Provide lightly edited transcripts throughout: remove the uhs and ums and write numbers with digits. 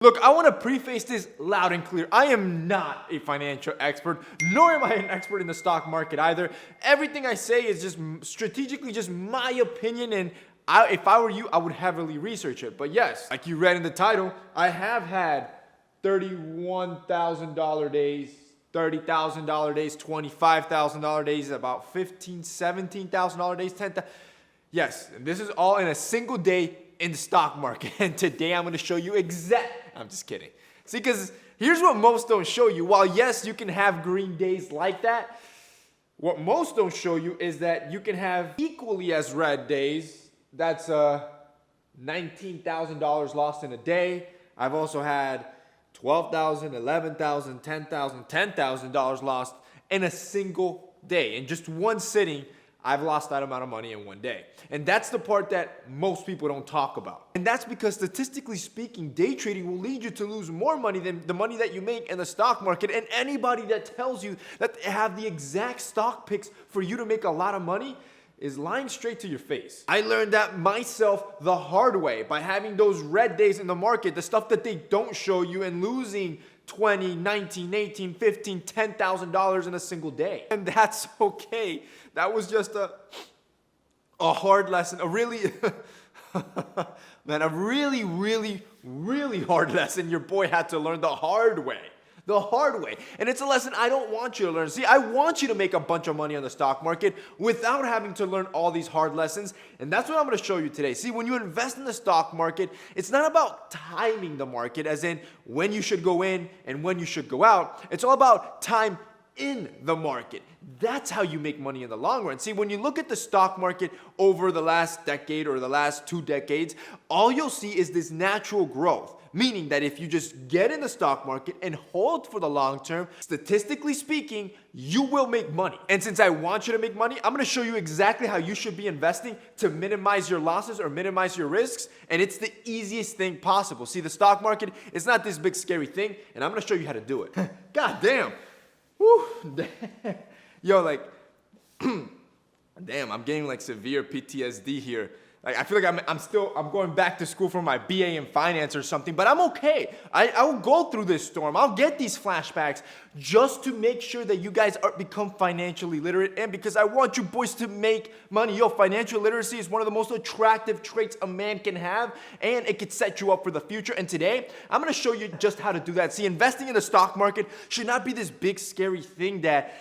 Look, I want to preface this loud and clear. I am not a financial expert, nor am I an expert in the stock market either. Everything I say is just strategically just my opinion, and if I were you, I would heavily research it. But yes, like you read in the title, I have had $31,000 days, $30,000 days, $25,000 days, about $15,000, $17,000 days, $10,000. Yes, and this is all in a single day in the stock market. And today I'm going to show you I'm just kidding. See, because here's what most don't show you. While yes, you can have green days like that, what most don't show you is that you can have equally as red days. That's $19,000 lost in a day. I've also had $12,000, $11,000, $10,000, $10,000 lost in a single day. In just one sitting, I've lost that amount of money in one day. And that's the part that most people don't talk about. And that's because statistically speaking, day trading will lead you to lose more money than the money that you make in the stock market. And anybody that tells you that they have the exact stock picks for you to make a lot of money is lying straight to your face. I learned that myself the hard way by having those red days in the market, the stuff that they don't show you, and losing $20, $19, $18, $15, $10,000 in a single day. And that's okay. That was just a hard lesson, a really hard lesson your boy had to learn the hard way. The hard way. And it's a lesson I don't want you to learn. See, I want you to make a bunch of money on the stock market without having to learn all these hard lessons. And that's what I'm going to show you today. See, when you invest in the stock market, it's not about timing the market, as in when you should go in and when you should go out. It's all about time in the market. That's how you make money in the long run. See, when you look at the stock market over the last decade or the last 2 decades, all you'll see is this natural growth. Meaning that if you just get in the stock market and hold for the long term, statistically speaking, you will make money. And since I want you to make money, I'm going to show you exactly how you should be investing to minimize your losses or minimize your risks. And it's the easiest thing possible. See, the stock market is not this big scary thing, and I'm going to show you how to do it. God damn. Woo. Yo, like, damn, I'm getting like severe PTSD here. Like, I feel like I'm going back to school for my BA in finance or something, but I'm okay. I will go through this storm. I'll get these flashbacks just to make sure that you guys become financially literate, and because I want you boys to make money. Yo, financial literacy is one of the most attractive traits a man can have, and it could set you up for the future. And today, I'm going to show you just how to do that. See, investing in the stock market should not be this big, scary thing that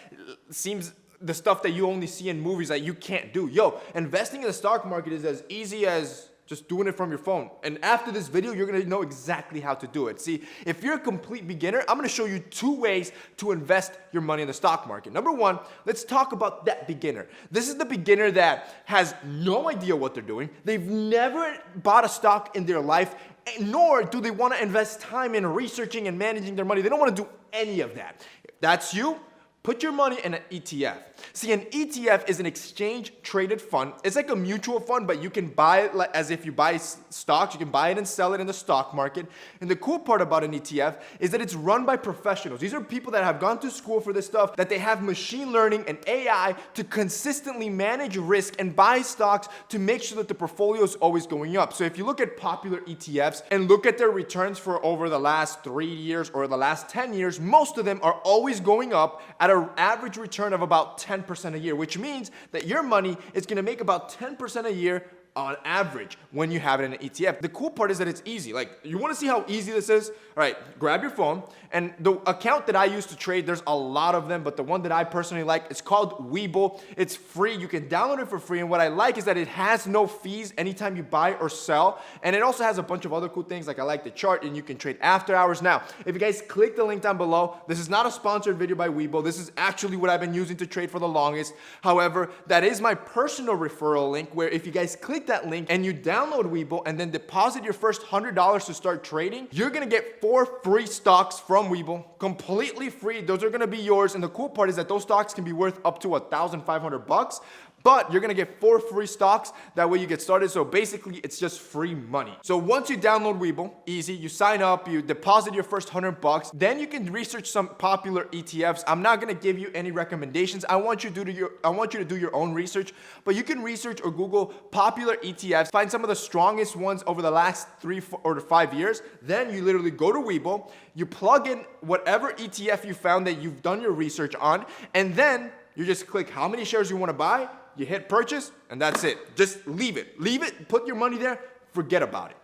seems the stuff that you only see in movies that you can't do. Yo, investing in the stock market is as easy as just doing it from your phone. And after this video, you're gonna know exactly how to do it. See, if you're a complete beginner, I'm gonna show you 2 ways to invest your money in the stock market. Number 1, let's talk about that beginner. This is the beginner that has no idea what they're doing. They've never bought a stock in their life, nor do they wanna invest time in researching and managing their money. They don't wanna do any of that. If that's you, put your money in an ETF. See, an ETF is an exchange-traded fund. It's like a mutual fund, but you can buy it like, as if you buy stocks. You can buy it and sell it in the stock market. And the cool part about an ETF is that it's run by professionals. These are people that have gone to school for this stuff, that they have machine learning and AI to consistently manage risk and buy stocks to make sure that the portfolio is always going up. So if you look at popular ETFs and look at their returns for over the last 3 years or the last 10 years, most of them are always going up at an average return of about 10% a year, which means that your money is going to make about 10% a year on average when you have it in an ETF. The cool part is that it's easy. Like, you want to see how easy this is? All right, grab your phone, and the account that I use to trade, there's a lot of them, but the one that I personally like, it's called Webull. It's free. You can download it for free, and what I like is that it has no fees anytime you buy or sell, and it also has a bunch of other cool things, like I like the chart, and you can trade after hours. Now, if you guys click the link down below, this is not a sponsored video by Webull. This is actually what I've been using to trade for the longest. However, that is my personal referral link, where if you guys click that link and you download Webull and then deposit your first $100 to start trading, you're gonna get 4 free stocks from Webull, completely free. Those are gonna be yours, and the cool part is that those stocks can be worth up to $1,500. But you're gonna get 4 free stocks. That way you get started. So basically, it's just free money. So once you download Webull, easy. You sign up, you deposit your first $100. Then you can research some popular ETFs. I'm not gonna give you any recommendations. I want you to do your own research. But you can research or Google popular ETFs. Find some of the strongest ones over the last 3 or 5 years. Then you literally go to Webull. You plug in whatever ETF you found that you've done your research on, and then you just click how many shares you want to buy. You hit purchase, and that's it. Just leave it. Leave it, put your money there, forget about it.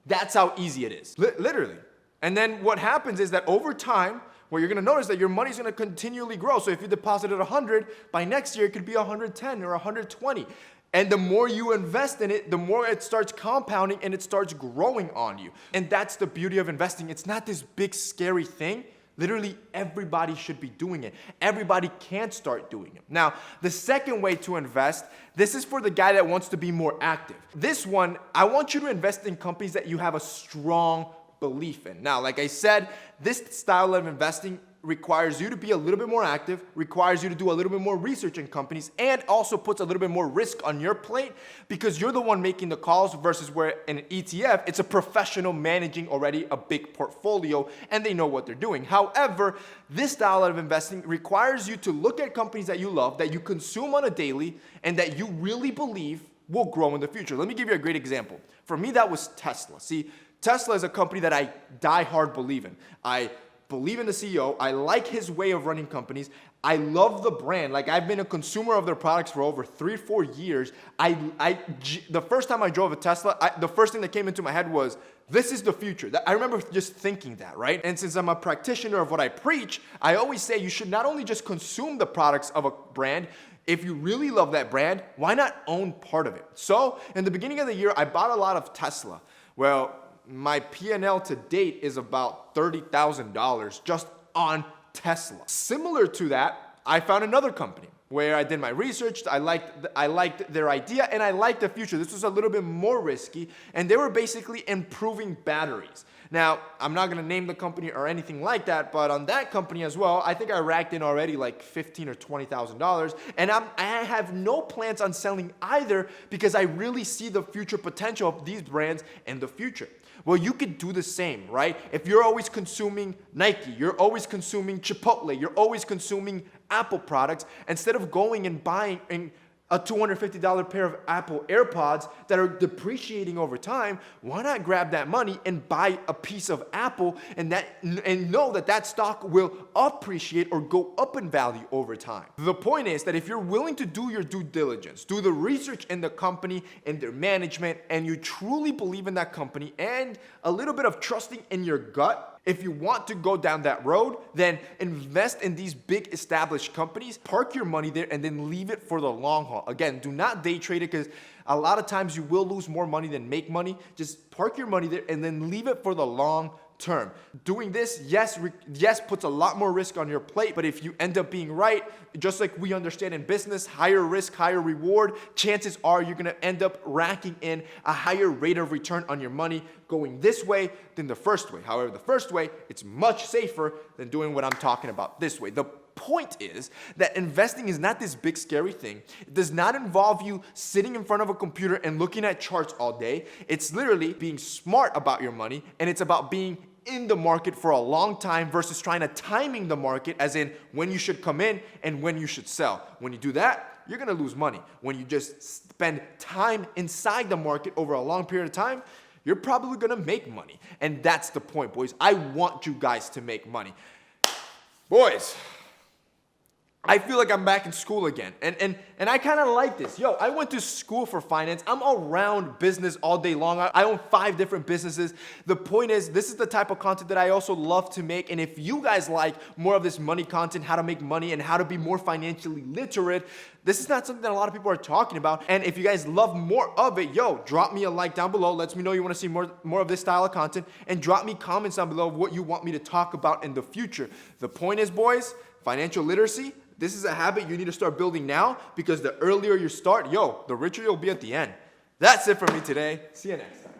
That's how easy it is, literally. And then what happens is that over time, well, you're gonna notice that your money's gonna continually grow. So if you deposited 100, by next year it could be 110 or 120. And the more you invest in it, the more it starts compounding and it starts growing on you. And that's the beauty of investing. It's not this big scary thing. Literally, everybody should be doing it. Everybody can start doing it. Now, the second way to invest, this is for the guy that wants to be more active. This one, I want you to invest in companies that you have a strong belief in. Now, like I said, this style of investing requires you to be a little bit more active, requires you to do a little bit more research in companies, and also puts a little bit more risk on your plate because you're the one making the calls versus where in an ETF, it's a professional managing already a big portfolio and they know what they're doing. However, this style of investing requires you to look at companies that you love, that you consume on a daily, and that you really believe will grow in the future. Let me give you a great example. For me, that was Tesla. See, Tesla is a company that I die hard believe in. I believe in the CEO. I like his way of running companies. I love the brand. Like, I've been a consumer of their products for over 3 or 4 years. The first time I drove a Tesla, the first thing that came into my head was, this is the future. I remember just thinking that, right? And since I'm a practitioner of what I preach, I always say you should not only just consume the products of a brand. If you really love that brand, why not own part of it? So in the beginning of the year, I bought a lot of Tesla. Well, my P&L to date is about $30,000 just on Tesla. Similar to that, I found another company where I did my research. I liked their idea and I liked the future. This was a little bit more risky, and they were basically improving batteries. Now, I'm not gonna name the company or anything like that, but on that company as well, I think I racked in already like $15,000 or $20,000, and I have no plans on selling either because I really see the future potential of these brands in the future. Well, you could do the same, right? If you're always consuming Nike, you're always consuming Chipotle, you're always consuming Apple products, instead of going and buying a $250 pair of Apple AirPods that are depreciating over time, why not grab that money and buy a piece of Apple and know that stock will appreciate or go up in value over time? The point is that if you're willing to do your due diligence, do the research in the company and their management, and you truly believe in that company and a little bit of trusting in your gut, if you want to go down that road, then invest in these big established companies, park your money there, and then leave it for the long haul. Again, do not day trade it because a lot of times you will lose more money than make money. Just park your money there and then leave it for the long term. Doing this, yes, puts a lot more risk on your plate, but if you end up being right, just like we understand in business, higher risk, higher reward, chances are you're gonna end up racking in a higher rate of return on your money going this way than the first way. However, the first way, it's much safer than doing what I'm talking about this way. The point is that investing is not this big scary thing. It does not involve you sitting in front of a computer and looking at charts all day. It's literally being smart about your money, and it's about being in the market for a long time versus trying to timing the market, as in when you should come in and when you should sell. When you do that, you're gonna lose money. When you just spend time inside the market over a long period of time, you're probably gonna make money. And that's the point, boys. I want you guys to make money. Boys, I feel like I'm back in school again. And I kind of like this. Yo, I went to school for finance. I'm around business all day long. I own 5 different businesses. The point is, this is the type of content that I also love to make. And if you guys like more of this money content, how to make money and how to be more financially literate, this is not something that a lot of people are talking about. And if you guys love more of it, yo, drop me a like down below. Let me know you want to see more of this style of content. And drop me comments down below of what you want me to talk about in the future. The point is, boys, financial literacy, this is a habit you need to start building now, because the earlier you start, yo, the richer you'll be at the end. That's it for me today. See you next time.